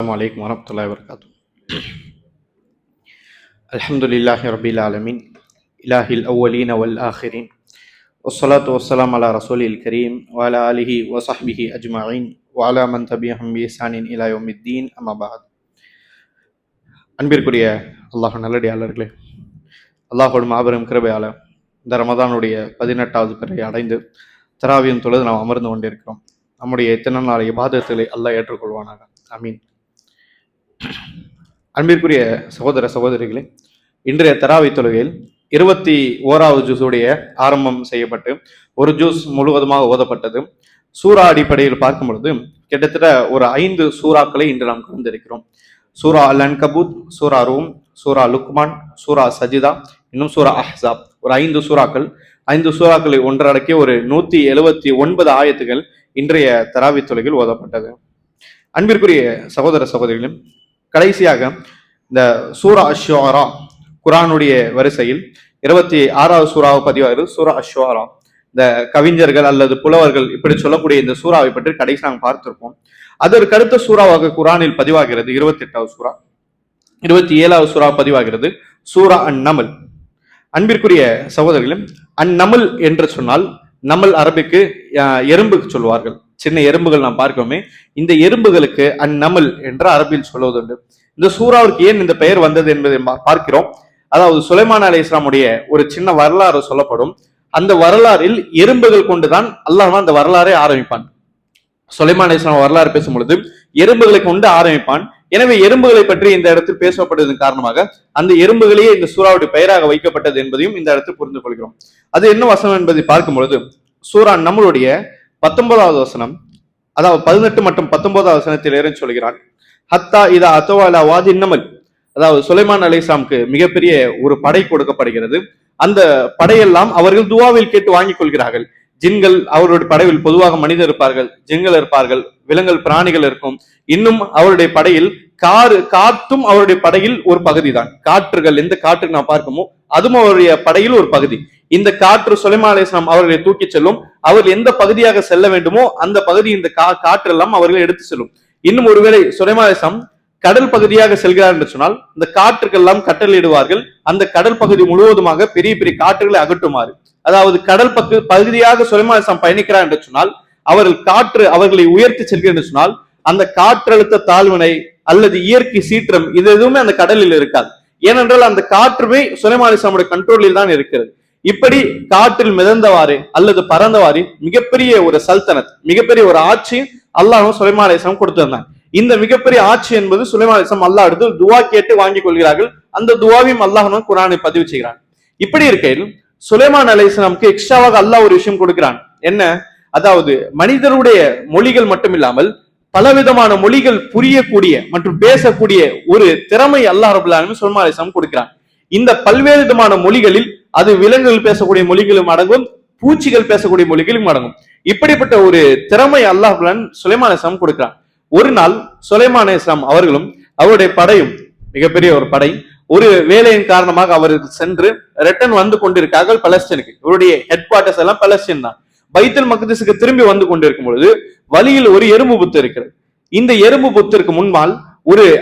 السلام عليكم ورحمة الله وبركاته. الحمد لله رب العالمين إله الأولين والآخرين والصلاة والسلام على رسول الكريم وعلى آله وصحبه أجمعين وعلى من تبعهم بإحسان إلى يوم الدين أما بعد. அன்பிற்குரிய அல்லாஹ் நல்லடியாளர்களே, அல்லாஹோட மாபெரும் கிருபையால இந்த ரமதானுடைய 18வது பிறையை அடைந்து தராவியின் தொழுது நாம் அமர்ந்து கொண்டிருக்கிறோம். நம்முடைய இத்தனை நாள் இபாதத்துகளை அல்லாஹ் ஏற்றுக்கொள்வானாக. ஆமீன். அன்பிற்குரிய சகோதர சகோதரிகளே, இன்றைய தராவி தொழுகையில் 21வது ஜூஸுடைய ஆரம்பம் செய்யப்பட்டு ஒரு ஜூஸ் முழுவதுமாக ஓதப்பட்டது. சூரா அடிப்படையில் பார்க்கும் பொழுது கிட்டத்தட்ட ஒரு 5 சூறாக்களை இன்று நாம் கலந்திருக்கிறோம். சூரா அல் அன்கபூத், சூரா ரூம், சூரா லுக்மான், சூரா சஜிதா, இன்னும் சூரா அஹ்ஸாப். ஒரு 5 சூறாக்கள். 5 சூறாக்களை ஒன்றடக்கிய ஒரு 179 ஆயத்துகள் இன்றைய தராவி தொழுகையில் ஓதப்பட்டது. அன்பிற்குரிய சகோதர சகோதரிகளும், கடைசியாக இந்த சூரா அஷ்ஷுஆரா குரானுடைய வரிசையில் 26வது சூறாவை பதிவாகிறது. சூரா அஷ்ஷுஆரா இந்த கவிஞர்கள் அல்லது புலவர்கள் இப்படி சொல்லக்கூடிய இந்த சூறாவை பற்றி கடைசி நாங்கள் பார்த்திருப்போம். அதற்கு அடுத்த சூறாவாக குரானில் பதிவாகிறது 28வது சூறா. 27வது சூறா பதிவாகிறது சூரா அந்நமல். அன்பிற்குரிய சகோதரிகளும், அந்நமல் என்று சொன்னால் நமல் அரபிக்கு எறும்புக்கு சொல்வார்கள். சின்ன எறும்புகள் நாம் பார்க்கோமே, இந்த எறும்புகளுக்கு அந்நமல் என்ற அரபில் சொல்வதுண்டு. இந்த சூறாவிற்கு ஏன் இந்த பெயர் வந்தது என்பதை பார்க்கிறோம். அதாவது சுலைமான் அலைஹிஸ்ஸலாமுடைய ஒரு சின்ன வரலாறு சொல்லப்படும். அந்த வரலாறில் எறும்புகள் கொண்டுதான் அல்லாஹ் அந்த வரலாறை ஆரம்பிப்பான். சுலைமான் அலைஹிஸ்ஸலாம் வரலாறு பேசும் பொழுது எறும்புகளை கொண்டு ஆரம்பிப்பான். எனவே எறும்புகளை பற்றி இந்த இடத்தில் பேசப்பட்டதன் காரணமாக அந்த எறும்புகளையே இந்த சூறாவுடைய பெயராக வைக்கப்பட்டது என்பதையும் இந்த இடத்தில் புரிந்து கொள்கிறோம். அது என்ன வசனம் என்பதை பார்க்கும் பொழுது சூரா நம்மளுடைய 19வது வசனம், அதாவது 18 மற்றும் 19வது வசனத்தில் இருந்து சொல்கிறான், ஹத்தா இதா அத்தவாலா வாதி நமல். அதாவது சுலைமான் அலைஹிஸ்ஸலாமுக்கு மிகப்பெரிய ஒரு படை கொடுக்கப்படுகிறது. அந்த படையெல்லாம் அவர்கள் துவாவில் கேட்டு வாங்கிக் கொள்கிறார்கள். ஜின்கள் அவருடைய படையில் பொதுவாக மனிதர் இருப்பார்கள், ஜின்கள் இருப்பார்கள், விலங்குகள் பிராணிகள் இருக்கும். இன்னும் அவருடைய படையில் காற்றும் அவருடைய படையில் ஒரு பகுதி தான். காற்றுகள் எந்த காற்றுக்கு நாம் பார்க்கமோ அதுவும் அவருடைய படையில் ஒரு பகுதி. இந்த காற்று சுலைமான் அலைஹிஸ்ஸலாம் அவர்களை தூக்கி செல்லும். அவர்கள் எந்த பகுதியாக செல்ல வேண்டுமோ அந்த பகுதி இந்த காற்றெல்லாம் அவர்கள் எடுத்து செல்லும். இன்னும் ஒருவேளை சுலைமான் அலைஹிஸ்ஸலாம் கடல் பகுதியாக செல்கிறார் என்று சொன்னால் இந்த காற்றுக்கெல்லாம் கட்டளையிடுவார்கள், அந்த கடல் பகுதி முழுவதுமாக பெரிய பெரிய காற்றுகளை அகற்றுமாறு. அதாவது கடல் பகுதியாக சுலைமான் அலைஹிஸ்ஸலாம் பயணிக்கிறார் என்று சொன்னால் காற்று அவர்களை உயர்த்தி செல்கிறது என்று சொன்னால் அந்த காற்றழுத்த தாழ்வினை அல்லது இயற்கை சீற்றம் இது எதுவுமே அந்த கடலில் இருக்காது. ஏனென்றால் அந்த காற்றுமே சுலைமான் அலைஹிஸ்ஸலாமுடைய கண்ட்ரோலில் தான் இருக்கிறது. இப்படி காற்றில் மிதந்தவாறு அல்லது பறந்தவாறு மிகப்பெரிய ஒரு சல்தனத், மிகப்பெரிய ஒரு ஆட்சி அல்லாஹ் சுலைமான் அலைஹிஸ்ஸலாம் கொடுத்திருந்தாங்க. இந்த மிகப்பெரிய ஆட்சி என்பது சுலைமான் அலைஹிஸ்ஸலாம் அல்லாஹ் எடுத்து துவா கேட்டு வாங்கிக் கொள்கிறார்கள். அந்த துவாவையும் அல்லாஹ் குர்ஆனை பதிவு செய்கிறான். இப்படி இருக்கையில் சுலைமான் அலைஹிஸ்ஸலாமுக்கு எக்ஸ்ட்ராவாக அல்லாஹ் ஒரு விஷயம் கொடுக்கிறான். என்ன? அதாவது மனிதருடைய மொழிகள் மட்டும் இல்லாமல் பலவிதமான மொழிகள் புரியக்கூடிய மற்றும் பேசக்கூடிய ஒரு திறமை அல்லாஹ் ரப்பல் ஆலமீன் சுலைமான் அலைஹிஸ்ஸலாம் கொடுக்கிறான். இந்த பல்வேறு விதமான மொழிகளில் அது விலங்குகள் பேசக்கூடிய மொழிகளும் அடங்கும், பூச்சிகள் பேசக்கூடிய மொழிகளும் அடங்கும். இப்படிப்பட்ட ஒரு திறமை அல்லாஹ் சுலைமான் அலைஹிஸ்ஸலாம் கொடுக்கிறான். ஒரு நாள் சுலைமான் அலைஹிஸ்ஸலாம் அவர்களும் அவருடைய படையும், மிகப்பெரிய ஒரு படை, ஒரு வேலையின் காரணமாக அவர்கள் சென்று ரிட்டர்ன் வந்து கொண்டிருக்கார்கள் பலஸ்தீனுக்கு. இவருடைய ஹெட் குவார்டர்ஸ் எல்லாம் பலஸ்தீன் தான். பைத்துல் மக்திஸுக்கு திரும்பி வந்து கொண்டிருக்கும் பொழுது வழியில் ஒரு எறும்பு புத்து இருக்கிறது. இந்த எறும்பு புத்திற்கு முன்பால்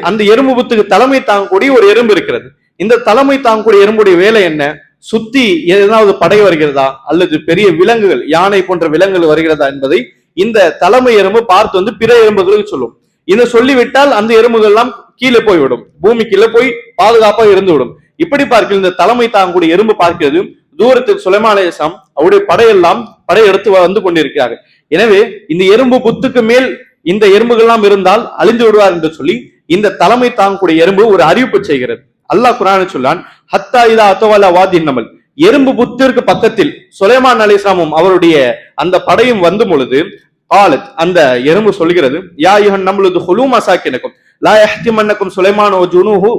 அந்த எறும்பு புத்துக்கு தலைமை தாங்கக்கூடிய ஒரு எறும்பு இருக்கிறது. இந்த தலைமை தாங்கக்கூடிய எறும்புடைய வேலை என்ன? சுத்தி ஏதாவது படை வருகிறதா அல்லது பெரிய விலங்குகள், யானை போன்ற விலங்குகள் வருகிறதா என்பதை இந்த தலைமை எறும்பு பார்த்து வந்து பிற எறும்புகளுக்கு சொல்லும். இதை சொல்லிவிட்டால் அந்த எறும்புகள் எல்லாம் கீழே போய்விடும், பூமி கீழே போய் பாதுகாப்பாக இருந்து விடும். இப்படி பார்க்கிறது இந்த தலைமை தாங்கக்கூடிய எறும்பு பார்க்கிறது தூரத்தில் சுலைமான் அலைஹிஸ்ஸலாம் அவருடைய படையெடுத்து வந்து கொண்டிருக்கிறார்கள். எனவே இந்த எறும்பு புத்துக்கு மேல் இந்த எறும்புகள்லாம் இருந்தால் அழிந்து விடுவார் என்று சொல்லி இந்த தலைமை தாங்கக்கூடிய எறும்பு ஒரு அறிவிப்பு செய்கிறது. அல்லாஹ் குர்ஆனில் சொல்லான், ஹத்தா இதா அத்தவலா வாதி நமல். எறும்பு புத்திற்கு பக்கத்தில் சுலைமான் அலைஹிஸ்ஸலாமும் அவருடைய அந்த படையும் வந்து பொழுது அந்த எறும்பு சொல்கிறது, யா அய்யுஹன் நம்லு துஹுலு மசாக்கினக்கும் லா யஹ்திமன்னக்கும் சுலைமான் வ ஜுனூதுஹு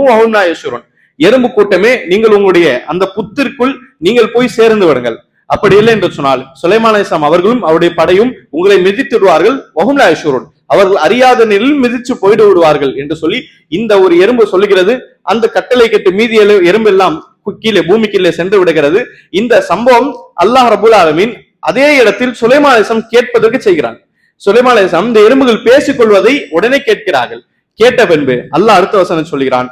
வ ஹும் லா யஷ்உரூன். எறும்பு கூட்டமே, நீங்கள் உங்களுடைய அந்த புத்திற்குள் நீங்கள் போய் சேர்ந்து விடுங்கள். அப்படி இல்லை என்று சொன்னால் சுலைமான் அலைஹிஸ்ஸலாம் அவர்களும் அவருடைய படையும் உங்களை மிதித்து விடுவார்கள், வ ஹும் லா யஷ்உரூன். அவர்கள் அறியாத நிலையில் மிதிச்சு போயிட்டு விடுவார்கள் என்று சொல்லி இந்த ஒரு எறும்பு சொல்லுகிறது. அந்த கட்டளை கேட்டு மீதி எறும்பு எல்லாம் கீழே பூமி கீழே சென்று விடுகிறது. இந்த சம்பவம் அல்லாஹ் ரப்பல் ஆலமீன் அதே இடத்தில் சுலைமான் அலைஹிஸ்ஸலாம் கேட்பதற்கு செய்கிறான். சுலைமான் அலைஹிஸ்ஸலாம் இந்த எறும்புகள் பேசிக் கொள்வதை உடனே கேட்கிறார்கள். கேட்ட பின்பு அல்லாஹ் அடுத்த வசனம் சொல்கிறான்,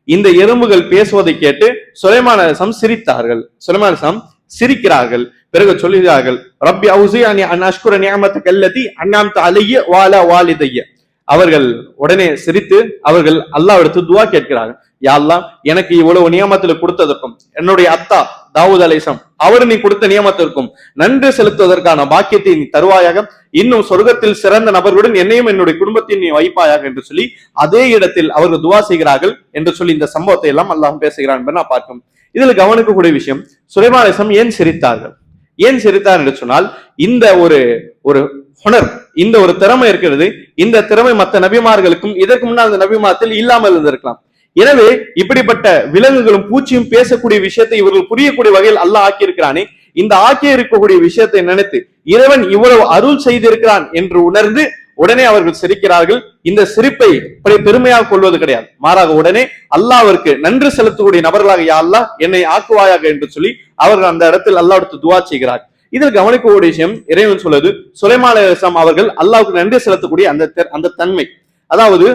இந்த எறும்புகள் பேசுவதை கேட்டு சுலைமான் அலைஹிஸ்ஸலாம் சிரித்தார்கள். சுலைமான் அலைஹிஸ்ஸலாம் சிரிக்கிறார்கள். பிறகு சொல்கிறார்கள், ரப்பி அவுஸிஅனி அன் அஷ்குர நிஅமதக அல்லதி அன்அம்த அலைய வ அலா வாலிதைய. அவர்கள் உடனே சிரித்து அவர்கள் அல்லாஹ்விடத்து துஆ கேட்கிறார்கள், யா அல்லாஹ், எனக்கு இவ்வளவு நியமத்துல கொடுத்ததற்கும் என்னுடைய அத்தா தாவூத் அலைஹிஸ்ஸலாம் அவர் நீ கொடுத்த நியமத்திற்கும் நன்றி செலுத்துவதற்கான பாக்கியத்தை நீ தருவாயாக, இன்னும் சொர்க்கத்தில் சிறந்த நபர்களுடன் என்னையும் என்னுடைய குடும்பத்தையும் நீ வைப்பாயாக என்று சொல்லி அதே இடத்தில் அவர்கள் துவா செய்கிறார்கள் என்று சொல்லி இந்த சம்பவத்தை எல்லாம் அல்லாஹ் பேசுகிறான் என்று நான் பார்க்கும். இதுல கவனிக்கக்கூடிய விஷயம், சுலைமான் அலைஹிஸ்ஸலாம் ஏன் சிரித்தார்கள்? ஏன் சிரித்தார் என்று சொன்னால், இந்த ஒரு ஹுனர், இந்த ஒரு திறமை இருக்கிறது. இந்த திறமை மற்ற நபிமார்களுக்கும் இதற்கு முன்னால் அந்த நபிமாரத்தில் இல்லாமல் இருந்திருக்கலாம். எனவே இப்படிப்பட்ட விலங்குகளும் பூச்சியும் பேசக்கூடிய விஷயத்தை இவர்கள் புரியக்கூடிய வகையில் அல்லாஹ் ஆக்கியிருக்கிறானே, இந்த ஆக்கி இருக்கக்கூடிய விஷயத்தை நினைத்து இறைவன் இவ்வளவு அருள் செய்திருக்கிறான் என்று உணர்ந்து உடனே அவர்கள் சிரிக்கிறார்கள். இந்த சிரிப்பை பெருமையாக கொள்வது கிடையாது, மாறாக உடனே அல்லாஹ்விற்கு நன்றி செலுத்தக்கூடிய நபர்களாக யா அல்லாஹ் என்னை ஆக்குவாயாக என்று சொல்லி அவர்கள் அந்த இடத்தில் அல்லாஹ்விற்கு துஆ செய்கிறார். இதில் கவனிக்கக்கூடிய விஷயம், இறைவன் சொல்வது சுலைமான் அலைஹிஸ்ஸலாம் அவர்கள் அல்லாஹ்வுக்கு நன்றி செலுத்தக்கூடிய அந்த தன்மை, அதாவது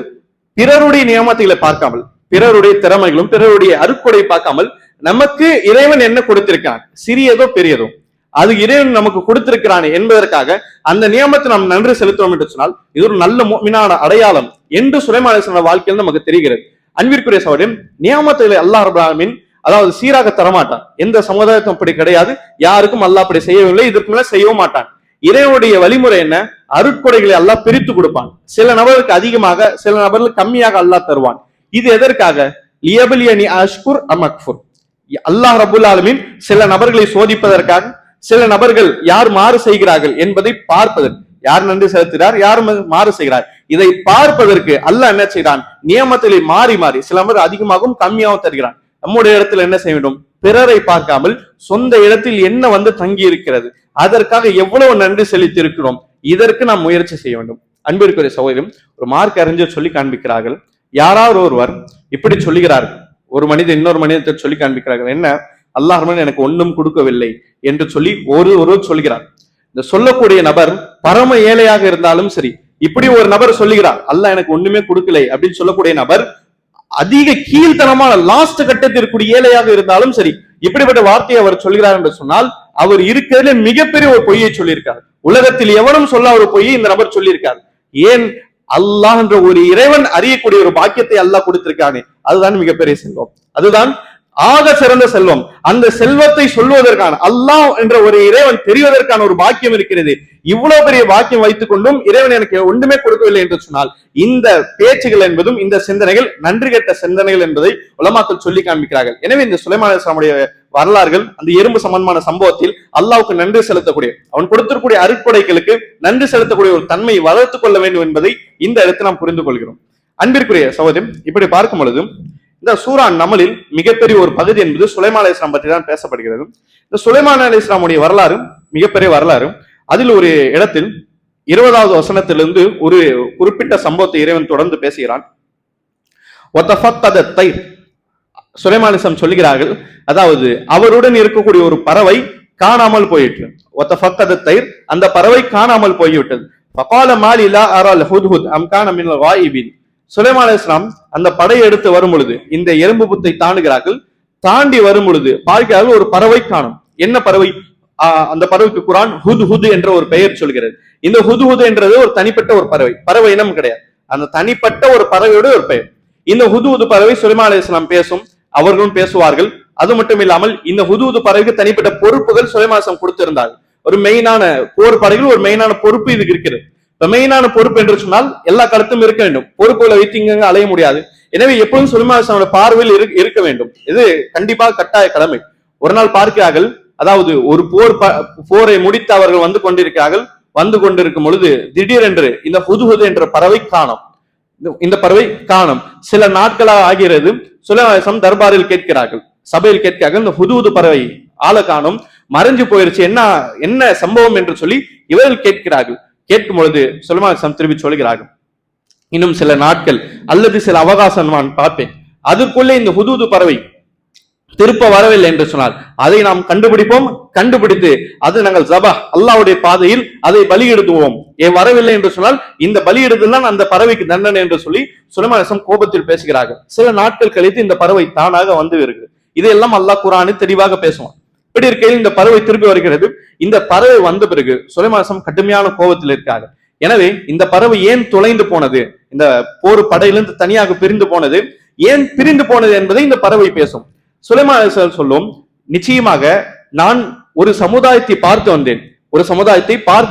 பிறருடைய நியமத்துகளை பார்க்காமல், பிறருடைய திறமைகளும் பிறருடைய அருட்கொடை பார்க்காமல், நமக்கு இறைவன் என்ன கொடுத்திருக்கான், சிறியதோ பெரியதோ அது இறைவன் நமக்கு கொடுத்திருக்கிறான் என்பதற்காக அந்த நியமத்தை நாம் நன்றி செலுத்துவோம் என்று சொன்னால் இது ஒரு நல்ல முஃமினான அடையாளம் என்று சுலைமான் அலைஹிஸ்ஸலாம் வாழ்க்கையில் நமக்கு தெரிகிறது. அன்பிற்குரிய சகோதரன், நியமத்துகளை அல்லாஹ் ரப்பல் ஆலமீன் அதாவது சீராக தரமாட்டான். எந்த சமுதாயத்தும் அப்படி கிடையாது, யாருக்கும் அல்லாஹ் அப்படி செய்யவில்லை, இதற்கு மேல செய்யவும் மாட்டான். இறைவனுடைய வழிமுறை என்ன? அருட்கொடைகளை அல்லாஹ் பிரித்து கொடுப்பான். சில நபர்களுக்கு அதிகமாக, சில நபர்களுக்கு கம்மியாக அல்லாஹ் தருவான். இது எதற்காக? லியப்லியனி அஷ்குர் அம் அக்ஃபுர். அல்லாஹ் ரப்பல் ஆலமீன் சில நபர்களை சோதிப்பதற்காக, சில நபர்கள் யார் மாறு செய்கிறார்கள் என்பதை பார்ப்பதற்கு, யார் நன்றி செலுத்துகிறார், யார் மாறு செய்கிறார், இதை பார்ப்பதற்கு அல்லாஹ் என்ன செய்கிறான்? நியமத்திலே மாறி மாறி சில நபர் அதிகமாகவும் கம்மியாகவும் தருகிறான். நம்முடைய இடத்துல என்ன செய்ய வேண்டும்? பிறரை பார்க்காமல் சொந்த இடத்தில் என்ன வந்து தங்கி இருக்கிறது, அதற்காக எவ்வளவு நன்றி செலுத்தி இருக்கிறோம், இதற்கு நாம் முயற்சி செய்ய வேண்டும். அன்பிற்குரிய சகோதரன், ஒரு மார்க் அறிஞர் சொல்லி காண்பிக்கிறார்கள், யாராவது ஒருவர் இப்படி சொல்லுகிறார்கள், ஒரு மனிதன் இன்னொரு மனிதத்தை சொல்லி காண்பிக்கிறார்கள், என்ன, அல்லாஹ் எனக்கு ஒன்றும் கொடுக்கவில்லை என்று சொல்லி ஒருவர் சொல்கிறார். இந்த சொல்லக்கூடிய நபர் பரம ஏழையாக இருந்தாலும் சரி, இப்படி ஒரு நபர் சொல்லுகிறார், அல்லாஹ் எனக்கு ஒண்ணுமே கொடுக்கலை அப்படின்னு சொல்லக்கூடிய நபர் அதிக கீழ்த்தனமான லாஸ்ட் கட்டத்திற்குரிய ஏழையாக இருந்தாலும் சரி, இப்படிப்பட்ட வார்த்தையை அவர் சொல்கிறார் என்று சொன்னால் அவர் இருக்கிறதுல மிகப்பெரிய ஒரு பொய்யை சொல்லியிருக்கார். உலகத்தில் எவனும் சொல்ல ஒரு பொய்யை இந்த நபர் சொல்லியிருக்கார். ஏன்? அல்லாஹ் என்ற ஒரு இறைவன் அறியக்கூடிய ஒரு பாக்கியத்தை அல்லாஹ் கொடுத்திருக்கானே, அதுதான் மிகப்பெரிய செல்வம், அதுதான் ஆக சிறந்த செல்வம். அந்த செல்வத்தை சொல்வதற்கான, அல்லாஹ் என்ற ஒரு இறைவன் தெரிவதற்கான ஒரு பாக்கியம் இருக்கிறது. இவ்வளவு பெரிய பாக்கியம் வைத்துக் கொண்டும் இறைவன் எனக்கு ஒன்றுமே கொடுக்கவில்லை என்று சொன்னால் இந்த பேச்சுகள் என்பதும் இந்த சிந்தனைகள் நன்றி கெட்ட சிந்தனைகள் என்பதை உலமாக்கள் சொல்லி காண்பிக்கிறார்கள். எனவே இந்த சுலைமான் அலைஹிஸ்ஸலாமுடைய வரலாறுகள், அந்த எறும்பு சம்பந்தமான சம்பவத்தில் அல்லாஹ்வுக்கு நன்றி செலுத்தக்கூடிய, அவன் கொடுத்திருக்கூடிய அருட்கொடைகளுக்கு நன்றி செலுத்தக்கூடிய ஒரு தன்மையை வளர்த்துக் கொள்ள வேண்டும் என்பதை இந்த இடத்தில் நாம் புரிந்து கொள்கிறோம். அன்பிற்குரிய சகோதரன், இப்படி பார்க்கும் பொழுது இந்த சூரா நமலில் மிகப்பெரிய ஒரு பகுதி என்பது சுலைமான் அலைஹிஸ்ஸலாம் பற்றி தான் பேசப்படுகிறது. இந்த சுலைமான் அலைஹிஸ்ஸலாமுடைய வரலாறு மிகப்பெரிய வரலாறு. அதில் ஒரு இடத்தில் 20வது வசனத்திலிருந்து ஒரு குறிப்பிட்ட சம்பவத்தை இறைவன் தொடர்ந்து பேசுகிறான். சுலைமான் அலைஹிஸ்ஸலாம் சொல்கிறார்கள், அதாவது அவருடன் இருக்கக்கூடிய ஒரு பறவை காணாமல் போயிற்று. அந்த பறவை காணாமல் போய்விட்டது. சுலைமான் அலைஹிஸ்ஸலாம் அந்த படையை எடுத்து வரும் பொழுது இந்த எறும்பு புத்தை தாண்டுகிறார்கள். தாண்டி வரும் பொழுது பார்க்கிறார்கள் ஒரு பறவை காணும். என்ன பறவை? அந்த பறவைக்கு குர்ஆன் ஹுத் ஹுத் என்ற ஒரு பெயர் சொல்கிறது. இந்த ஹுத் ஹுத் என்றது ஒரு தனிப்பட்ட ஒரு பறவை, பறவை இனம் கிடையாது, அந்த தனிப்பட்ட ஒரு பறவையோட ஒரு பெயர். இந்த ஹுத் ஹுத் பறவை சுலைமான் அலைஹிஸ்ஸலாம் பேசும், அவர்களும் பேசுவார்கள். அது மட்டும் இல்லாமல் இந்த ஹுத் ஹுத் பறவைக்கு தனிப்பட்ட பொறுப்புகள் சுலைமான் அலைஹிஸ்ஸலாம் கொடுத்திருந்தார்கள். ஒரு மெயினான போர் படைகள் ஒரு மெயினான பொறுப்பு இதுக்கு இருக்கிறது. மெயினான பொறுப்பு என்று சொன்னால் எல்லா காலத்தும் இருக்க வேண்டும், பொறுப்புகளை வைத்து இங்க அலைய முடியாது. எனவே எப்பொழுதும் சுலைமான் அலைஹிஸ்ஸலாம் பார்வையில் இருக்க வேண்டும், இது கண்டிப்பாக கட்டாய கடமை. ஒரு நாள் பார்க்கிறார்கள், அதாவது ஒரு போரை முடித்து அவர்கள் வந்து கொண்டிருக்கிறார்கள். வந்து கொண்டிருக்கும் பொழுது திடீரென்று இந்த ஹுத் ஹுத் என்ற பறவை காணும். இந்த பறவை காணும். சில நாட்களாக ஆகிறது. சுலைமான் அலைஹிஸ்ஸலாம் தர்பாரில் கேட்கிறார்கள், சபையில் கேட்கிறார்கள், இந்த ஹுத் ஹுத் பறவை ஆளை காணும், மறைஞ்சு போயிருச்சு, என்ன சம்பவம் என்று சொல்லி இவர்கள் கேட்கிறார்கள். கேட்கும் பொழுது சுலைமான் அலைஹிஸ்ஸலாம் திரும்பி சொல்கிறார்கள், இன்னும் சில நாட்கள் அல்லது சில அவகாசம் நான் பார்ப்பேன், அதற்குள்ளே இந்த ஹுத் ஹுத் பறவை திருப்ப வரவில்லை என்று சொன்னால் அதை நாம் கண்டுபிடிப்போம். கண்டுபிடித்து அது நாங்கள் ஜபா அல்லாஹ்வுடைய பாதையில் அதை பலியிடுவோம். வரவில்லை என்று சொன்னால் இந்த பலியிடுதல் தான் அந்த பறவைக்கு தண்டனை என்று சொல்லி சுலைமான் அலைஹிஸ்ஸலாம் கோபத்தில் பேசுகிறார்கள். சில நாட்கள் கழித்து இந்த பறவை தானாக வந்து வருகிறது. இதையெல்லாம் அல்லாஹ் குர்ஆனில் தெளிவாக பேசுவான். இப்படி இருக்கையில் இந்த பறவை திரும்பி வருகிறது. இந்த பறவை வந்த பிறகு சுலைமான் அலைஹிஸ்ஸலாம் கடுமையான கோபத்தில் இருக்காங்க. எனவே இந்த பறவை ஏன் தொலைந்து போனது, இந்த போர் படையிலிருந்து தனியாக பிரிந்து போனது, ஏன் பிரிந்து போனது என்பதை இந்த பறவை பேசும். சுலைமான் அலைஹிஸ்ஸலாம் சொல்லும், நிச்சயமாக நான் ஒரு சமுதாயத்தை பார்த்து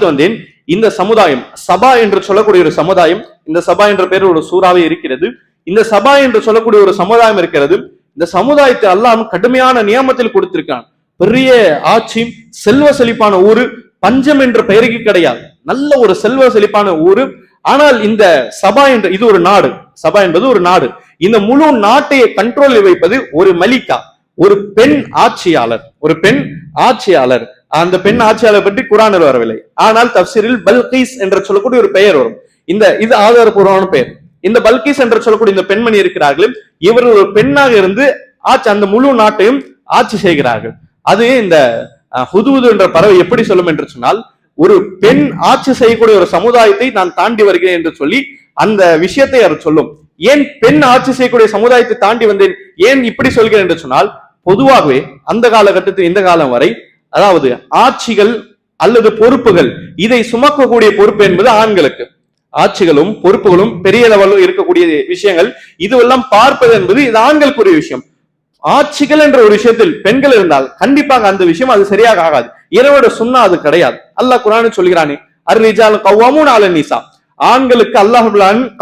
வந்தேன். இந்த சமுதாயம் சபா என்று சொல்லக்கூடிய ஒரு சமுதாயம், இந்த சபா என்ற பேர் ஒரு சூறாவே இருக்கிறது. இந்த சபா என்று சொல்லக்கூடிய ஒரு சமுதாயம் இருக்கிறது. இந்த சமுதாயத்தை அல்லாஹ் கடுமையான நியமத்தில் கொடுத்திருக்கான். பெரிய ஆட்சி, செல்வ செழிப்பான ஊரு, பஞ்சம் என்ற பெயருக்கு கிடையாது, நல்ல ஒரு செல்வ செழிப்பான ஊரு. ஆனால் இந்த சபா என்ற இது ஒரு நாடு, சபா என்பது ஒரு நாடு. இந்த முழு நாட்டையை கண்ட்ரோலில் வைப்பது ஒரு மலிகா, ஒரு பெண் ஆட்சியாளர். அந்த பெண் ஆட்சியாளர் பற்றி குர்ஆனில் வரவில்லை, ஆனால் தஃப்சீரில் பல்கீஸ் என்று சொல்லக்கூடிய ஒரு பெயர் வரும். இது ஆதாரபூர்வமான பெயர். இந்த பல்கீஸ் என்று சொல்லக்கூடிய இந்த பெண்மணி இருக்கிறார்கள், இவர்கள் ஒரு பெண்ணாக இருந்து அந்த முழு நாட்டையும் ஆட்சி செய்கிறார்கள். அது இந்த ஹுதுஹுது என்ற பறவை எப்படி சொல்லும் என்று சொன்னால், ஒரு பெண் ஆட்சி செய்யக்கூடிய ஒரு சமுதாயத்தை நான் தாண்டி வருகிறேன் என்று சொல்லி அந்த விஷயத்தை அவர் சொல்லும். ஏன் பெண் ஆட்சி செய்யக்கூடிய சமுதாயத்தை தாண்டி வந்தேன், ஏன் இப்படி சொல்கிறேன் என்று சொன்னால், பொதுவாகவே அந்த காலகட்டத்தில் இந்த காலம் வரை, அதாவது ஆட்சிகள் அல்லது பொறுப்புகள், இதை சுமக்கக்கூடிய பொறுப்பு என்பது ஆண்களுக்கு. ஆட்சிகளும் பொறுப்புகளும் பெரிய லெவலில் இருக்கக்கூடிய விஷயங்கள், இதுவெல்லாம் பார்ப்பது என்பது இது ஆண்களுக்குரிய விஷயம். ஆட்சிகள் என்ற ஒரு விஷயத்தில் பெண்கள் இருந்தால் கண்டிப்பாக அந்த விஷயம் அது சரியாக ஆகாது. இரவோட சுன்னா அது கிடையாது. அல்லாஹ் குர்ஆனில் சொல்கிறானே, அர்-ரிஜாலு கவ்வாமூன் அலன் நிசா, ஆண்களுக்கு அல்லாஹ்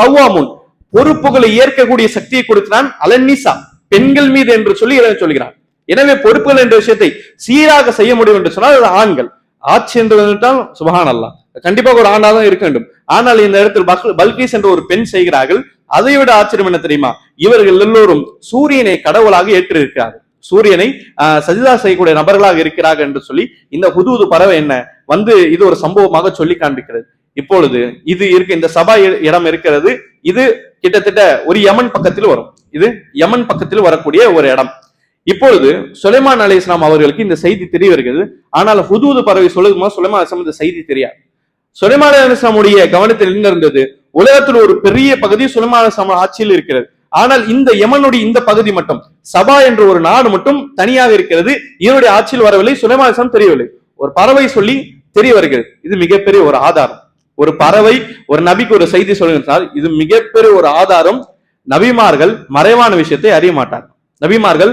கவ்வாமூன் பொறுப்புகளை ஏற்கக்கூடிய சக்தியை கொடுக்கிறான், அலன் நிசா பெண்கள் மீது என்று சொல்லி சொல்கிறான். எனவே பொறுப்புகள் என்ற விஷயத்தை சீராக செய்ய முடியும் என்று சொன்னால் அது ஆண்கள். ஆட்சி என்று வந்துட்டால் சுபஹான் அல்லாஹ், கண்டிப்பாக ஒரு ஆணாக தான் இருக்க வேண்டும். ஆனால் இந்த இடத்தில் பல்கீஸ் என்ற ஒரு பெண் செய்கிறார்கள். அதை விட ஆச்சரியம் என்ன தெரியுமா, இவர்கள் எல்லோரும் சூரியனை கடவுளாக ஏற்றிருக்கிறார்கள், சூரியனை சஜிதா செய்யக்கூடிய நபர்களாக இருக்கிறார்கள் என்று சொல்லி இந்த ஹுதுஹுது பறவை என்ன வந்து இது ஒரு சம்பவமாக சொல்லி காண்பிக்கிறது. இப்பொழுது இது இருக்கு, இந்த சபா இடம் இருக்கிறது, இது கிட்டத்தட்ட ஒரு யமன் பக்கத்தில் வரும். இது யமன் பக்கத்தில் வரக்கூடிய ஒரு இடம். இப்பொழுது சுலைமான் அலைஹிஸ்ஸலாம் அவர்களுக்கு இந்த செய்தி தெரிய வருகிறது. ஆனால் ஹுதுஹுது பறவை சொல்லுமா, சுலைமான் அலைஹிஸ்ஸலாம் இந்த செய்தி தெரியாது. சுலைமான் அலைஹிஸ்ஸலாமுடைய கவனத்தில் இருந்திருந்தது, உலகத்தில் ஒரு பெரிய பகுதி சுலைமான் அலைஹிஸ்ஸலாம் ஆட்சியில் இருக்கிறது. ஆனால் இந்த யமனுடைய இந்த பகுதி மட்டும், சபா என்ற ஒரு நாடு மட்டும் தனியாக இருக்கிறது, இவருடைய ஆட்சியில் வரவில்லை, சுலைமான் அலைஹிஸ்ஸலாம் தெரியவில்லை. ஒரு பறவை சொல்லி தெரிய வருகிறது. இது மிகப்பெரிய ஒரு ஆதாரம். ஒரு பறவை ஒரு நபிக்கு ஒரு செய்தி சொல்லுகிறார், இது மிகப்பெரிய ஒரு ஆதாரம். நபிமார்கள் மறைவான விஷயத்தை அறிய மாட்டார்கள். இந்த நபிமார்கள்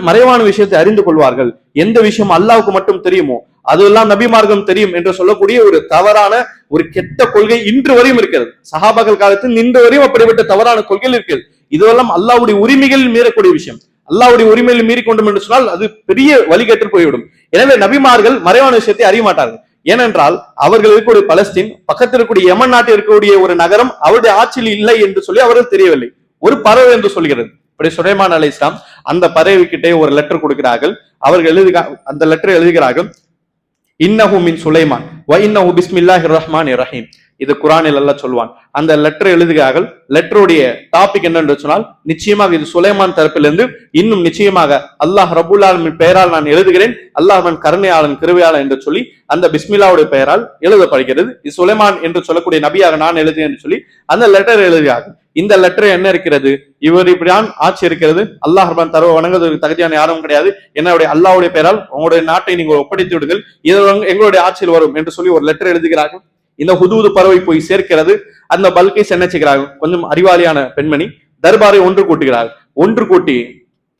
மறைவான விஷயத்தை அறிந்து கொள்வார்கள். எந்த விஷயம் அல்லாஹ்வுக்கு மட்டும் தெரியுமோ அதெல்லாம் நபிமார்க்கம் தெரியும் என்று சொல்லக்கூடிய ஒரு தவறான ஒரு கெட்ட கொள்கை இன்று வரையும் இருக்கிறது. சஹாபாக்கள் காலத்தில் இன்று வரையும் அப்படிப்பட்ட தவறான கொள்கைகள் இருக்கிறது. இதுவெல்லாம் அல்லாஹ்வுடைய உரிமைகளில் மீறக்கூடிய விஷயம். அல்லாஹ்வுடைய உரிமையில் மீறி கொண்டும் என்று சொன்னால் அது பெரிய வழிகேட்டு போய்விடும். எனவே நபிமார்கள் மறைவான விஷயத்தை அறிய மாட்டார்கள். ஏனென்றால் அவர்கள் இருக்கக்கூடிய பலஸ்தீன் பக்கத்தில் இருக்கக்கூடிய யமன் நாட்டில் இருக்கக்கூடிய ஒரு நகரம் அவருடைய ஆட்சியில் இல்லை என்று சொல்லி அவர்கள் தெரியவில்லை. ஒரு பறவை என்று சொல்கிறது. இப்படி சுலைமான் அலைஹிஸ்ஸலாம் அந்த பறவை கிட்டே ஒரு லெட்டர் கொடுக்கிறார்கள். அவர்கள் அந்த லெட்டர் எழுதுகிறார்கள், இன்னஹு மின் சுலைமான் வ இன்னஹு பிஸ்மில்லாஹிர் ரஹ்மானிர் ரஹீம். இது குர்ஆனில் அல்லாஹ் சொல்வான். அந்த லெட்டர் எழுதுகிறார்கள். லெட்டருடைய டாபிக் என்னென்று சொன்னால், நிச்சயமாக இது சுலைமான் தரப்பிலிருந்து, இன்னும் நிச்சயமாக அல்லாஹ் ரப்புல் ஆலமீன் பெயரால் நான் எழுதுகிறேன், அல்லாஹ் கருணையாளன் கிருபையாளன் என்று சொல்லி அந்த பிஸ்மில்லாவுடைய பெயரால் எழுதப்படுகிறது. இது சுலைமான் என்று சொல்லக்கூடிய நபியாக நான் எழுதுகிறேன் என்று சொல்லி அந்த லெட்டர் எழுதுகிறார்கள். இந்த லெட்டர் என்ன இருக்கிறது, இவர் இப்படியான் ஆட்சி இருக்கிறது, அல்லாஹ் ரப்பன் தரவை வணங்குவதற்கு தகுதியான யாரும் கிடையாது, என்னுடைய அல்லாஹ்வுடைய பெயரால் உங்களுடைய நாட்டை நீங்கள் ஒப்படைத்து விடுங்கள், இது எங்களுடைய ஆட்சியில் வரும் என்று சொல்லி ஒரு லெட்டர் எழுதுகிறார்கள். இந்த ஹுதுஹுது பறவை போய் சேர்க்கிறது. அந்த பல்கீஸ் என்ன செய்கிறார்கள், கொஞ்சம் அறிவாளியான பெண்மணி தர்பாரை ஒன்று கூட்டுகிறார்கள். ஒன்று கூட்டி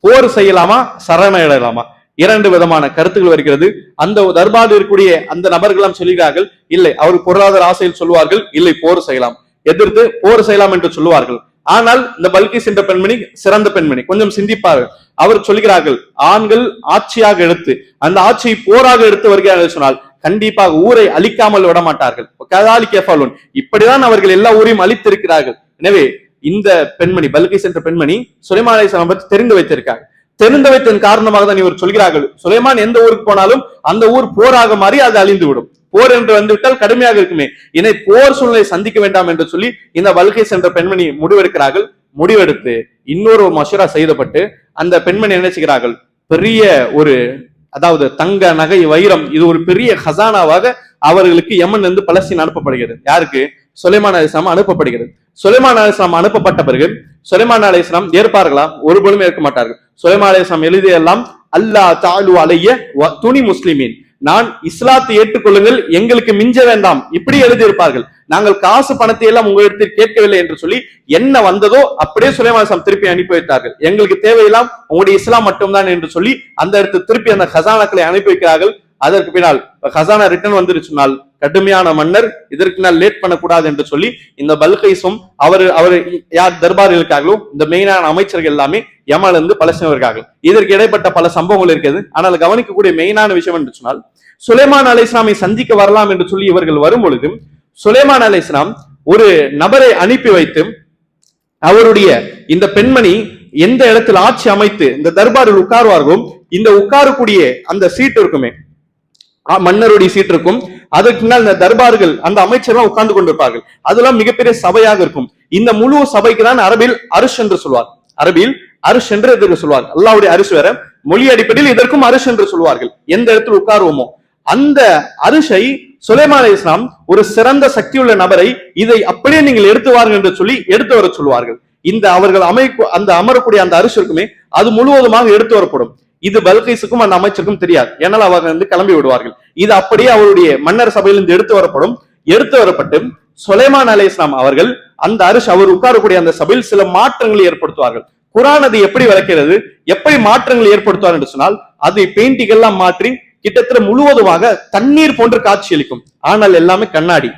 போர் செய்யலாமா சரணடையலாமா, இரண்டு விதமான கருத்துக்கள் வருகிறது. அந்த தர்பாரில் இருக்கக்கூடிய அந்த நபர்களாம் சொல்கிறார்கள், இல்லை அவர் பொருளாதார ஆசையில் சொல்லுவார்கள், இல்லை போர் செய்யலாம், எதிர்த்து போர் செய்யலாம் என்று சொல்லுவார்கள். ஆனால் இந்த பல்கீஸ் என்ற பெண்மணி சிறந்த பெண்மணி, கொஞ்சம் சிந்திப்பார்கள். அவர் சொல்கிறார்கள், ஆண்கள் ஆட்சியாக எடுத்து அந்த ஆட்சியை போராக எடுத்து வருகிறார்கள் சொன்னால் கண்டிப்பாக ஊரை அழிக்காமல் விட மாட்டார்கள். இப்படிதான் அவர்கள் எல்லா ஊரையும் அழித்திருக்கிறார்கள். எனவே இந்த பெண்மணி பல்கீஸ் என்ற பெண்மணி சுலைமான் அலைஹிஸ்ஸலாம் பற்றி தெரிந்து வைத்திருக்காங்க. தெரிந்து வைத்ததன் காரணமாக தான் இவர் சொல்கிறார்கள், சுலைமான் எந்த ஊருக்கு போனாலும் அந்த ஊர் போராக மாறி அது அழிந்து விடும். போர் என்று வந்துவிட்டால் கடுமையாக இருக்குமே, இதை போர் சூழ்நிலை சந்திக்க வேண்டாம் என்று சொல்லி இந்த பல்கீஸ் என்ற பெண்மணி முடிவெடுக்கிறார்கள். முடிவெடுத்து இன்னொரு மஷூரா செய்தப்பட்டு அந்த பெண்மணி நினைச்சுக்கிறார்கள் பெரிய ஒரு, அதாவது தங்க நகை வைரம், இது ஒரு பெரிய ஹசானாவாக அவர்களுக்கு யமன் இருந்து பலஸ்தீன் அனுப்பப்படுகிறது. யாருக்கு? சுலைமான் அலைஹிஸ்ஸலாம் அனுப்பப்படுகிறது. சுலைமான் அலைஹிஸ்ஸலாம் அனுப்பப்பட்ட பிறகு சுலைமான் அலைஹிஸ்ஸலாம் ஏற்பார்களா? ஒருபொழுதும் ஏற்க மாட்டார்கள். சுலைமான் அலைஹிஸ்ஸலாம் எழுதியெல்லாம் அல்லா தாலு அலைய துணி முஸ்லிமீன், நான் இஸ்லாத்தை ஏற்றுக்கொள்ளுங்கள், எங்களுக்கு மிஞ்ச வேண்டாம், இப்படி எழுதியிருப்பார்கள். நாங்கள் காசு பணத்தை எல்லாம் உங்களிடத்தில் கேட்கவில்லை என்று சொல்லி என்ன வந்ததோ அப்படியே சுலைமான் அலைஹிஸ்ஸலாம் திருப்பி அனுப்பி வைத்தார்கள். எங்களுக்கு தேவையெல்லாம் உங்களுடைய இஸ்லாம் மட்டும்தான் என்று சொல்லி அந்த இடத்து திருப்பி அந்த ஹசானாக்களை அனுப்பி வைக்கிறார்கள். அதற்கு பின்னால் ஹசானா ரிட்டர்ன் வந்துருச்சுனால் கடுமையான மன்னர், இதற்கு நாள் லேட் பண்ணக்கூடாது என்று சொல்லி இந்த பல்கைஸும் அவர் யார் தர்பார் இருக்காங்களோ இந்த மெயினான அமைச்சர்கள் எல்லாமே யமன்ல இருந்து பலஸ்தீன் இருக்கார்கள். இதற்கு இடைப்பட்ட பல சம்பவங்கள் இருக்கிறது. ஆனால் கவனிக்கக்கூடிய மெயினான விஷயம் என்று சொன்னால் சுலைமான் அலைஹிஸ்ஸலாமை சந்திக்க வரலாம் என்று சொல்லி இவர்கள் வரும் பொழுது சுலைமான் அலைஹிஸ்ஸலாம் ஒரு நபரை அனுப்பி வைத்து அவருடைய இந்த பெண்மணி எந்த இடத்தில் ஆட்சி அமைத்து இந்த தர்பாரில் உட்காருவார்களோ இந்த உட்காரக்கூடிய அந்த சீட் இருக்குமே, மன்னருடைய சீட் இருக்கும், அதற்கு பின்னால் இந்த தர்பார்கள் அந்த அமைச்சர்கள் உட்கார்ந்து கொண்டிருப்பார்கள். அதெல்லாம் மிகப்பெரிய சபையாக இருக்கும். இந்த முழு சபைக்கு தான் அரபில் அரிஷ் என்று சொல்வார். அரபில் அரிஷ் என்று இதற்கு சொல்வார். அல்லாஹ்வுடைய அரிஷ் வேற, மொழி அடிப்படையில் இதற்கும் அரிஷ் என்று சொல்வார்கள். எந்த இடத்தில் உட்காருவோமோ அந்த அரிஷை சுலைமான் அலைஹிஸ்ஸலாம் ஒரு சிறந்த சக்தியுள்ள நபரை இதை அப்படியே நீங்கள் எடுத்து வாருங்கள் என்று சொல்லி எடுத்து வர சொல்வார்கள். இந்த அவர்கள் அந்த அமரக்கூடிய அந்த அரிஷ் இருக்குமே அது முழுவதுமாக எடுத்து வரப்படும். இது பல்கைஸுக்கும் அந்த அமைச்சருக்கும் தெரியாது, ஏன்னால் அவர்கள் வந்து கிளம்பி விடுவார்கள். இது அப்படியே அவருடைய மன்னர் சபையிலிருந்து எடுத்து வரப்படும். எடுத்து வரப்பட்டு சுலைமான் அலைஹிஸ்ஸலாம் அவர்கள் அந்த அரிஷ் அவர் உட்காரக்கூடிய அந்த சபையில் சில மாற்றங்களை ஏற்படுத்துவார்கள். குர்ஆன் அது எப்படி விளக்கிறது, எப்படி மாற்றங்களை ஏற்படுத்துவார் என்று சொன்னால் அதை பெயிண்டிங் எல்லாம் மாற்றி கிட்டத்தட்ட முழுவதுமாக தண்ணீர் போன்று காட்சியளிக்கும். ஆனால் எல்லாமே கண்ணாடி,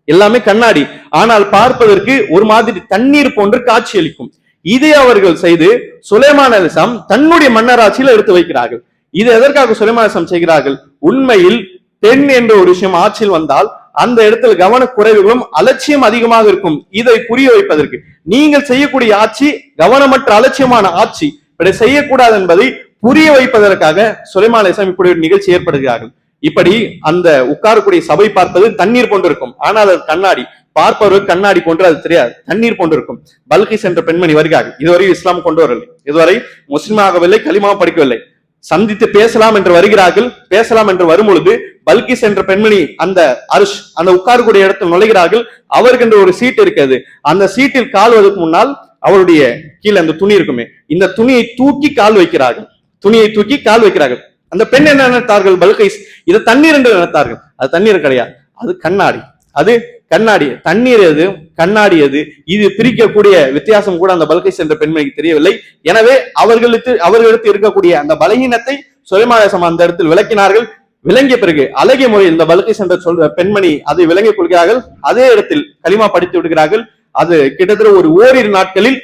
எல்லாமே கண்ணாடி, ஆனால் பார்ப்பதற்கு ஒரு மாதிரி தண்ணீர் போன்று காட்சியளிக்கும். இதை அவர்கள் செய்து சுலைமான் அலைஹிஸ்ஸலாம் தன்னுடைய மன்னராட்சியில் எடுத்து வைக்கிறார்கள். இது எதற்காக சுலைமான் அலைஹிஸ்ஸலாம் செய்கிறார்கள்? உண்மையில் பெண் என்ற ஒரு விஷயம் ஆட்சியில் வந்தால் அந்த இடத்துல கவனக்குறைவுகளும் அலட்சியம் அதிகமாக இருக்கும். இதை புரிய வைப்பதற்கு நீங்கள் செய்யக்கூடிய ஆட்சி கவனமற்ற அலட்சியமான ஆட்சி, இப்படி செய்யக்கூடாது என்பதை புரிய வைப்பதற்காக சுலைமான் அலைஹிஸ்ஸலாம் இப்படி ஒரு நிகழ்ச்சி ஏற்படுகிறார்கள். இப்படி அந்த உட்காரக்கூடிய சபை பார்ப்பது தண்ணீர் போன்று இருக்கும், ஆனால் அது கண்ணாடி. பார்ப்பவர்கள் கண்ணாடி போன்று அது தெரியாது, தண்ணீர் போன்று இருக்கும். பல்கிஸ் என்ற பெண்மணி வருகிறார்கள். இதுவரை இஸ்லாம் கொண்டு வரவில்லை, இதுவரை முஸ்லிம் ஆகவில்லை, கலிமா படிக்கவில்லை. சந்தித்து பேசலாம் என்று வருகிறார்கள். பேசலாம் என்று வரும் பொழுது பல்கிஸ் என்ற பெண்மணி அந்த அரிஷ் அந்த உட்காரக்கூடிய இடத்தில் நுழைகிறார்கள். அவருக்கு ஒரு சீட் இருக்கிறது. அந்த சீட்டில் கால்வதற்கு முன்னால் அவருடைய கீழே அந்த துணி இருக்குமே, இந்த துணியை தூக்கி கால் வைக்கிறார்கள். துணியை தூக்கி கால் வைக்கிறார்கள். அந்த பெண் என்ன நினைத்தார்கள்? பல்கைஸ் இது தண்ணீர் என்று நினைத்தார்கள். அது தண்ணீர் கிடையாது, அது கண்ணாடி. அது கண்ணாடி. தண்ணீர் எது, கண்ணாடி எது, இது பிரிக்கக்கூடிய வித்தியாசம் கூட அந்த பல்கைஸ் என்ற பெண்மணிக்கு தெரியவில்லை. எனவே அவர்களுக்கு இருக்கக்கூடிய அந்த பலகீனத்தை சுலைமான் அலைஹிஸ்ஸலாம் அந்த இடத்தில் விளக்கினார்கள். விளங்கிய பிறகு அழகிய முறையில் இந்த பல்கைஸ் என்ற பெண்மணி அதை விளங்கிக் கொள்கிறார்கள். அதே இடத்தில் கலிமா படித்து விடுகிறார்கள். அது கிட்டத்தட்ட ஒரு ஓரிரு நாட்களில்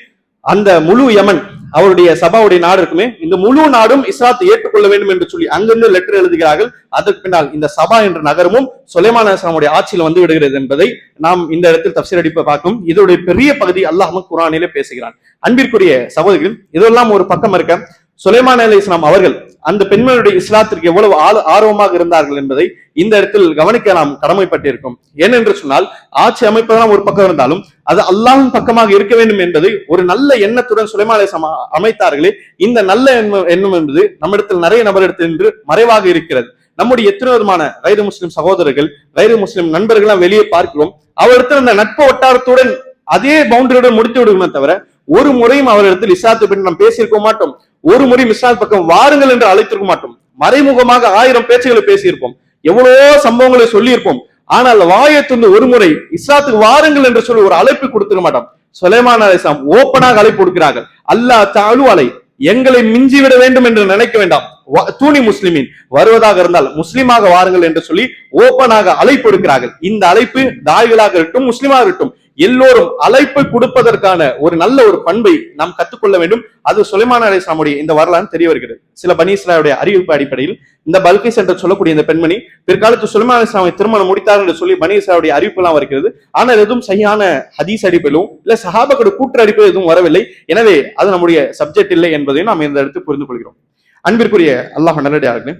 அந்த முழு யமன், அவருடைய சபாவுடைய நாடு இருக்குமே, இந்த முழு நாடும் இஸ்லாத்தை ஏற்றுக்கொள்ள வேண்டும் என்று சொல்லி அங்கிருந்து லெட்டர் எழுதுகிறார்கள். அதற்கு பின்னால் இந்த சபா என்ற நகரமும் சுலைமான் அலைஹிஸ்ஸலாமுடைய ஆட்சியில் வந்து விடுகிறது என்பதை நாம் இந்த இடத்தில் தஃப்சீர் அடிப்ப பார்க்கும். இதோடைய பெரிய பகுதி அல்லாஹ் குர்ஆனிலே பேசுகிறான். அன்பிற்குரிய சகோதரிகள், இதெல்லாம் ஒரு பக்கம் இருக்க, சுலைமான் அலைஹிஸ்ஸலாம் அவர்கள் அந்த பெண்மணியுடைய இஸ்லாத்திற்கு எவ்வளவு ஆர்வமாக இருந்தார்கள் என்பதை இந்த இடத்தில் கவனிக்க நாம் கடமைப்பட்டிருக்கும். ஏனென்று சொன்னால் ஆட்சி அமைப்பதெல்லாம் ஒரு பக்கம் இருந்தாலும் அது அல்லாஹ்வின் பக்கமாக இருக்க வேண்டும் என்பதை ஒரு நல்ல எண்ணத்துடன் சுலைமான் அலைஹிஸ்ஸலாம் அமைத்தார்களே. இந்த நல்ல எண்ணம் என்பது நம்மிடத்தில் நிறைய நபரிடத்தில் இன்று மறைவாக இருக்கிறது. நம்முடைய எத்தனை விதமான கைரு முஸ்லிம் சகோதரர்கள், கைரு முஸ்லிம் நண்பர்கள் வெளியே பார்க்கிறோம். அவரிடத்தில் அந்த நட்பு வட்டாரத்துடன் அதே பவுண்டரியுடன் முடித்து விடுமே தவிர ஒரு முறையும் அவரிடத்தில் இஸ்லாத்தை பற்றி நாம் பேசியிருக்க மாட்டோம். ஒரு முறை இஸ்லாம் பக்கம் வாருங்கள் என்று அழைத்திருக்க மாட்டோம். மறைமுகமாக 1000 பேச்சுகளை பேசியிருப்போம், எவ்வளவோ சம்பவங்களை சொல்லி இருப்போம். ஆனால் வாயத்திலிருந்து ஒரு முறை இஸ்லாத்துக்கு வாருங்கள் என்று சொல்லி ஒரு அழைப்பு கொடுத்துக்க மாட்டோம். சுலைமான் அலைஹிஸ்ஸலாம் ஓப்பனாக அழைப்பு கொடுக்கிறார்கள். அல்லாஹ் தஆலா அலை, எங்களை மிஞ்சி விட வேண்டும் என்று நினைக்க வேண்டாம், தூணி முஸ்லிமின், வருவதாக இருந்தால் முஸ்லிமாக வாருங்கள் என்று சொல்லி ஓப்பனாக அழைப்பு எடுக்கிறார்கள். இந்த அழைப்பு தாய்களாக இருக்கட்டும், முஸ்லிமாக இருக்கட்டும், எல்லோரும் அழைப்பு கொடுப்பதற்கான ஒரு நல்ல ஒரு பண்பை நாம் கற்றுக்கொள்ள வேண்டும். அது சுலைமான் அலைஹிஸ்ஸலாமுடைய இந்த வரலாறு தெரிய வருகிறது. சில பனி இஸ்ராயலுடைய அறிவிப்பு அடிப்படையில் இந்த பல்கைஸ் என்று சொல்லக்கூடிய இந்த பெண்மணி பிற்காலத்து சுலைமான் அலைஹிஸ்ஸலாமை திருமணம் முடித்தார் என்று சொல்லி பனி இஸ்ராயலுடைய அறிவிப்பு எல்லாம் வருகிறது. ஆனால் எதுவும் சரியான ஹதீஸ் அடிப்படையிலும் இல்ல சஹாபாக்களோட கூற்று அடிப்படையில் எதுவும் வரவில்லை. எனவே அது நம்முடைய சப்ஜெக்ட் இல்லை என்பதையும் நாம் இந்த இடத்தில் புரிந்து கொள்கிறோம். அன்பிற்குரிய அல்லாஹ் நல்லடியார்களே,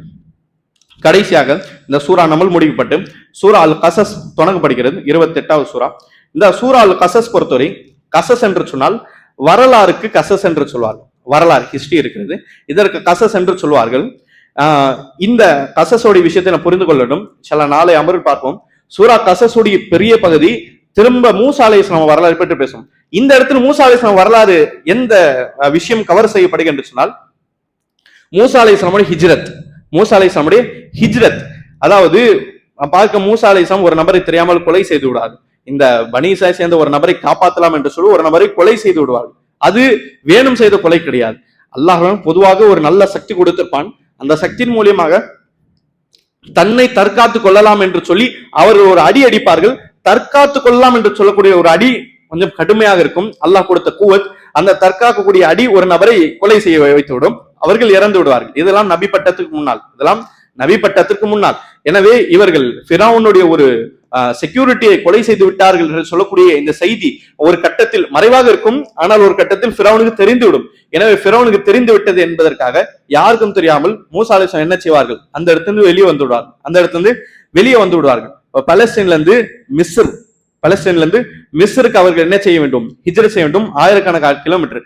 கடைசியாக இந்த சூரா நமல் முடிக்கப்பட்டு சூரா அல் கசஸ் தொடங்கப்படுகிறது. 28வது சூரா. இந்த சூரா அல் கசஸ் பொறுத்தவரை, கசஸ் என்று சொன்னால் வரலாறுக்கு கசஸ் என்று சொல்வார்கள். வரலாறு ஹிஸ்டரி இருக்கிறது, இதற்கு கசஸ் என்று சொல்வார்கள். இந்த கசஸோடைய விஷயத்தை நான் புரிந்து கொள்ளணும். சில நாளை அமர்வில் பார்ப்போம். சூரா கசஸுடைய பெரிய பகுதி திரும்ப மூசா அலைஹிஸ்ஸலாம் வரலாறு பற்றி பேசும். இந்த இடத்துல மூசா அலைஹிஸ்ஸலாம் வரலாறு எந்த விஷயம் கவர் செய்யப்படுகிறது என்று சொன்னால், மூசா அலைஹிஸ்ஸலாமுடைய ஹிஜ்ரத். மூசா அலைஹிஸ்ஸலாமுடைய ஹிஜ்ரத், அதாவது பார்க்க மூசா அலைஹிஸ்ஸலாம் ஒரு நபரை தெரியாமல் கொலை செய்து விடாது. இந்த பனி இஸ்ராயேலை சேர்ந்த ஒரு நபரை காப்பாற்றலாம் என்று சொல்லி ஒரு நபரை கொலை செய்து விடுவார்கள். அது வேணும் செய்த கொலை கிடையாது. அல்லாஹ் பொதுவாக ஒரு நல்ல சக்தி கொடுத்திருப்பான். அந்த சக்தியின் மூலியமாக தன்னை தற்காத்து கொள்ளலாம் என்று சொல்லி அவர்கள் ஒரு அடி அடிப்பார்கள். தற்காத்து கொள்ளலாம் என்று சொல்லக்கூடிய ஒரு அடி கொஞ்சம் கடுமையாக இருக்கும். அல்லாஹ் கொடுத்த கூவத், அந்த தற்காக்கக்கூடிய அடி ஒரு நபரை கொலை செய்ய வைத்துவிடும், அவர்கள் இறந்து விடுவார்கள். இதெல்லாம் நபி பட்டத்துக்கு முன்னால், இதெல்லாம் நபி பட்டத்திற்கு முன்னால். எனவே இவர்கள் ஃபிரௌனுடைய ஒரு செக்யூரிட்டியை கொலை செய்து விட்டார்கள் என்று சொல்லக்கூடிய இந்த செய்தி ஒரு கட்டத்தில் மறைவாக இருக்கும், ஆனால் ஒரு கட்டத்தில் ஃபிரௌனுக்கு தெரிந்துவிடும். எனவே ஃபிரௌனுக்கு தெரிந்து விட்டது என்பதற்காக யாருக்கும் தெரியாமல் மூசா அலைஹிஸ்ஸலாம் என்ன செய்வார்கள், அந்த இடத்திலிருந்து வெளியே வந்து விடுவார்கள். அந்த இடத்திலிருந்து வெளியே வந்து விடுவார்கள். பலஸ்தீன்ல இருந்து மிஸ்ர், பலஸ்தீன்ல இருந்து மிஸ்ருக்கு அவர்கள் என்ன செய்ய வேண்டும், ஹிஜ்ரத் செய்ய வேண்டும். ஆயிரக்கணக்கான கிலோமீட்டர்.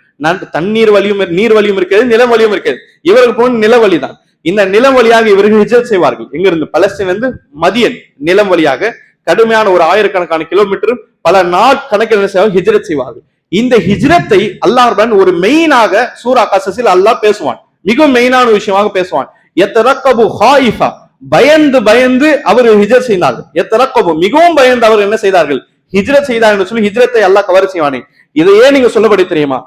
தண்ணீர் வழியும் நீர் வழியும் இருக்கிறது, நிலம் வழியும் இருக்கிறது. இவர்கள் போன நில வழிதான். இந்த நிலம் வழியாக இவர்கள் ஹிஜ்ரத் செய்வார்கள். எங்கிருந்து? பலஸ்தீன்ல இருந்து மதியன் நிலம் வழியாக கடுமையான ஒரு ஆயிரக்கணக்கான கிலோமீட்டர் பல நாட்கணக்கில் ஹிஜ்ரத் செய்வார்கள். இந்த ஹிஜ்ரத்தை அல்லாஹ் ஒரு மெயினாக சூரா கஸஸில் அல்லாஹ் பேசுவான். மிகவும் மெயினான விஷயமாக பேசுவான். யத்தரக்கபு ஹாயிஃபா, பயந்து பயந்து அவர் ஹிஜ்ரத் செய்தார்கள். யத்தரக்கபு, மிகவும் பயந்து அவர் என்ன செய்தார்கள், ஹிஜ்ரத் செய்தார்கள் என்று சொல்லி ஹிஜ்ரத்தை அல்லாஹ் கவர் செய்வானே. இதையே நீங்க சொல்லப்படி தெரியுமா?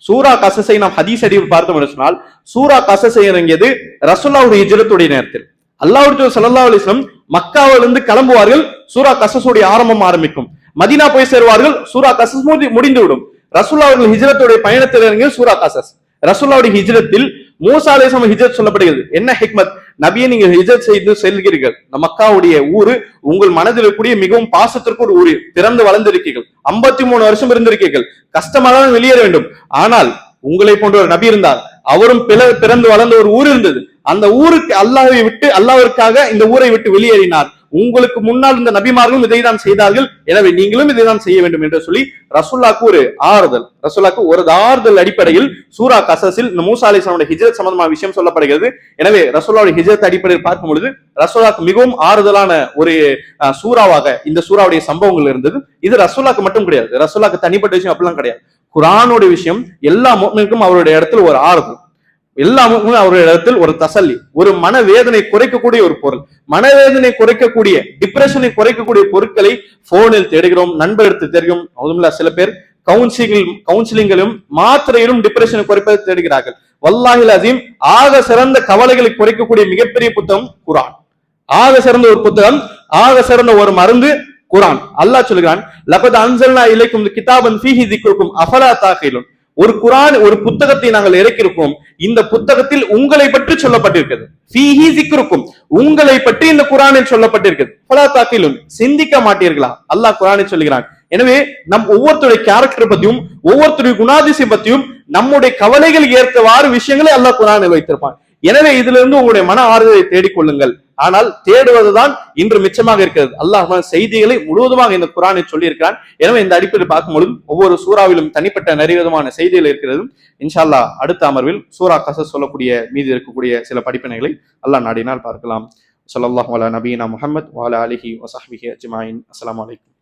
சூரா கஸஸை நாம் ஹதீஸ் அடியில் பார்த்தோம் என்று சொன்னால், சூரா கஸஸை இறங்கியது ரசூலுல்லாஹ்வுடைய ஹிஜ்ரத்துடைய நேரத்தில். அல்லாஹ்வுடைய ஸல்லல்லாஹு அலைஹி வஸல்லம் மக்காவிலிருந்து கிளம்புவார்கள், சூரா கஸஸுடைய ஆரம்பம் ஆரம்பிக்கும். மதீனா போய் சேருவார்கள், சூரா கஸஸ் முடிந்துவிடும். ரசூலுல்லாஹ் அவர்கள் ஹிஜ்ரத்துடைய பயணத்தில் இறங்கிய சூரா கஸஸ். ரசூலுல்லாஹ்வுடைய ஹிஜ்ரத்தில் மூசா அலைஹிஸ்ஸலாம் ஹிஜ்ரத் சொல்லப்படுகிறது. என்ன ஹிக்மத்? நபியை நீங்க ஹிஜ்ரத் செய்து செல்கிறீர்கள், மக்காவுடைய ஊரு உங்கள் மனதில் இருக்கக்கூடிய மிகவும் பாசத்திற்கு ஒரு ஊரு, பிறந்து வளர்ந்திருக்கீர்கள், 53 வருஷம் இருந்திருக்கீர்கள், கஷ்டமாக வெளியேற வேண்டும். ஆனால் உங்களை போன்ற ஒரு நபி இருந்தார், அவரும் பிறந்து வளர்ந்த ஒரு ஊர் இருந்தது. அந்த ஊருக்கு அல்லாஹ்வை விட்டு, அல்லாஹ்விற்காக இந்த ஊரை விட்டு வெளியேறினார். உங்களுக்கு முன்னால் இந்த நபிமார்களும் இதை தான் செய்தார்கள், எனவே நீங்களும் இதை தான் செய்ய வேண்டும் என்று சொல்லி ரசூலுல்லாஹ்க்கு ஒரு ஆறுதல், ரசூலுல்லாஹ்க்கு ஒரு ஆறுதல் அடிப்படையில் சூரா கஸஸில் இந்த மூசா அலைஹிஸ்ஸலாமுடைய ஹிஜ்ரத் சம்பந்தமான விஷயம் சொல்லப்படுகிறது. எனவே ரசூலுல்லாஹ்வுடைய ஹிஜ்ரத் அடிப்படையில் பார்க்கும் பொழுது ரசூலுல்லாஹ்க்கு மிகவும் ஆறுதலான ஒரு சூறாவாக இந்த சூறாவுடைய சம்பவங்கள் இருந்தது. இது ரசூலுல்லாஹ்க்கு மட்டும் கிடையாது, ரசூலுல்லாஹ்க்கு தனிப்பட்ட விஷயம் அப்படிலாம் கிடையாது. குர்ஆனுடைய விஷயம் எல்லா முஃமினுக்கும் அவருடைய இடத்துல ஒரு ஆறுதல், எல்லா முஃமினுக்கும் அவருடைய இடத்தில் ஒரு தசல்லி, ஒரு மனவேதனை குறைக்கக்கூடிய ஒரு பொருள். மனவேதனை குறைக்கக்கூடிய, டிப்ரெஷனை குறைக்கக்கூடிய பொருட்களை போனில் தேடுகிறோம், நண்பர் எடுத்து தெரியும். சில பேர் கவுன்சிலிங்கிலும் மாத்திரையிலும் டிப்ரெஷனை குறைப்பதை தேடுகிறார்கள். வல்லாஹில் அஸீம், ஆக சிறந்த கவலைகளை குறைக்கக்கூடிய மிகப்பெரிய புத்தகம் குர்ஆன். ஆக சிறந்த ஒரு புத்தகம், ஆக சிறந்த ஒரு மருந்து குர்ஆன். அல்லாஹ் சொல்கிறான், லகத் அன்ஸல்னா இலைக்கும் கிதாபன் ஃபீஹி ஸிக்ருக்கும் அஃபலா தாகிலூன். ஒரு குர்ஆன், ஒரு புத்தகத்தை நாங்கள் இறக்கியிருக்கோம், இந்த புத்தகத்தில் உங்களை பற்றி சொல்லப்பட்டிருக்கிறது. ஃபீஹி ஸிக்ருக்கும், உங்களை பற்றி இந்த குர்ஆனில் சொல்லப்பட்டிருக்கிறது. அஃபலா தாகிலூன், சிந்திக்க மாட்டீர்களா? அல்லாஹ் குர்ஆனில் சொல்கிறான். எனவே நம் ஒவ்வொருத்தருடைய கேரக்டர் பத்தியும், ஒவ்வொருத்தருடைய குணாதிசயம் பத்தியும், நம்முடைய கவலைகள் ஏற்றவாறு விஷயங்களை அல்லாஹ் குர்ஆனில் வைத்திருப்பான். எனவே இதுல இருந்து உங்களுடைய மன ஆறுதலை தேடிக்கொள்ளுங்கள். ஆனால் தேடுவதுதான் இன்று மிச்சமாக இருக்கிறது. அல்லாஹ் செய்திகளை முழுவதுமாக இந்த குர்ஆனில் சொல்லி இருக்கிறான். எனவே இந்த அடிப்படையில் பார்க்கும்போது ஒவ்வொரு சூறாவிலும் தனிப்பட்ட நிறைய விதமான செய்திகள் இருக்கிறது. இன்ஷா அல்லாஹ் அடுத்த அமர்வில் சூரா கஸஸ் சொல்லக்கூடிய மீது இருக்கக்கூடிய சில படிப்பினைகளை அல்லாஹ் நாடினால் பார்க்கலாம். ஸல்லல்லாஹு அலா நபியினா முஹம்மத் வ அலா ஆலிஹி வ ஸஹ்பிஹி அஜ்மாயின். அஸ்ஸலாமு அலைக்கும்.